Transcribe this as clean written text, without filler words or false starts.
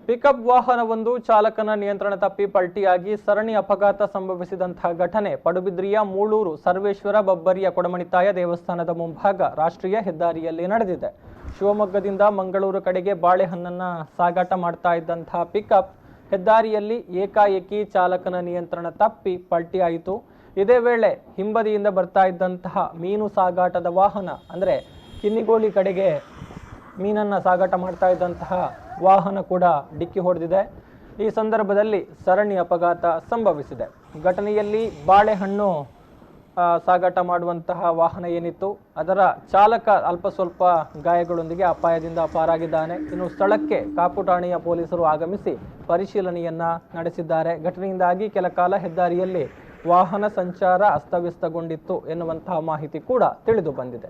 Pickup ವಾಹನವೊಂದು ಚಾಲಕನ ನಿಯಂತ್ರಣ ತಪ್ಪಿ ಪಲ್ಟಿಯಾಗಿ ಸರಣಿ ಅಪಘಾತ ಸಂಭವಿಸಿದಂತಹ ಘಟನೆ ಪಡುಬಿದ್ರಿಯ ಮೂಳೂರು ಸರ್ವೇಶ್ವರ ಬಬ್ಬರಿಯ ಕೊಡಮಣಿತಾಯ ದೇವಸ್ಥಾನದ ಮುಂಭಾಗ ರಾಷ್ಟ್ರೀಯ ಹೆದ್ದಾರಿಯಲ್ಲಿ ನಡೆದಿದೆ. ಶಿವಮೊಗ್ಗದಿಂದ ಮಂಗಳೂರು ಕಡೆಗೆ ಬಾಳೆಹಣ್ಣನ್ನ ಸಾಗಾಟ ಮಾಡ್ತಾ ಇದ್ದಂತಹ ಪಿಕಪ್ ಹೆದ್ದಾರಿಯಲ್ಲಿ ಏಕಾಏಕಿ ಚಾಲಕನ ನಿಯಂತ್ರಣ ತಪ್ಪಿ ಪಲ್ಟಿಯಾಯಿತು. ಇದೇ ವೇಳೆ ಹಿಂಬದಿಯಿಂದ ಬರ್ತಾ ಇದ್ದಂತಹ ಮೀನು ಸಾಗಾಟದ ವಾಹನ ಅಂದ್ರೆ ಕಿನ್ನಿಗೋಳಿ ಕಡೆಗೆ ಮೀನನ್ನ ಸಾಗಾಟ ಮಾಡ್ತಾ ಇದ್ದಂತಹ ವಾಹನ ಕೂಡ ಡಿಕ್ಕಿ ಹೊಡೆದಿದೆ. ಈ ಸಂದರ್ಭದಲ್ಲಿ ಸರಣಿ ಅಪಘಾತ ಸಂಭವಿಸಿದೆ. ಘಟನೆಯಲ್ಲಿ ಬಾಳೆಹಣ್ಣು ಸಾಗಾಟ ಮಾಡುವಂತಹ ವಾಹನ ಏನಿತ್ತು ಅದರ ಚಾಲಕ ಅಲ್ಪ ಸ್ವಲ್ಪ ಗಾಯಗಳೊಂದಿಗೆ ಅಪಾಯದಿಂದ ಪಾರಾಗಿದ್ದಾನೆ. ಇನ್ನು ಸ್ಥಳಕ್ಕೆ ಕಾಪು ಠಾಣೆಯ ಪೊಲೀಸರು ಆಗಮಿಸಿ ಪರಿಶೀಲನೆಯನ್ನ ನಡೆಸಿದ್ದಾರೆ. ಘಟನೆಯಿಂದಾಗಿ ಕೆಲ ಕಾಲ ಹೆದ್ದಾರಿಯಲ್ಲಿ ವಾಹನ ಸಂಚಾರ ಅಸ್ತವ್ಯಸ್ತಗೊಂಡಿತ್ತು ಎನ್ನುವಂತಹ ಮಾಹಿತಿ ಕೂಡ ತಿಳಿದು ಬಂದಿದೆ.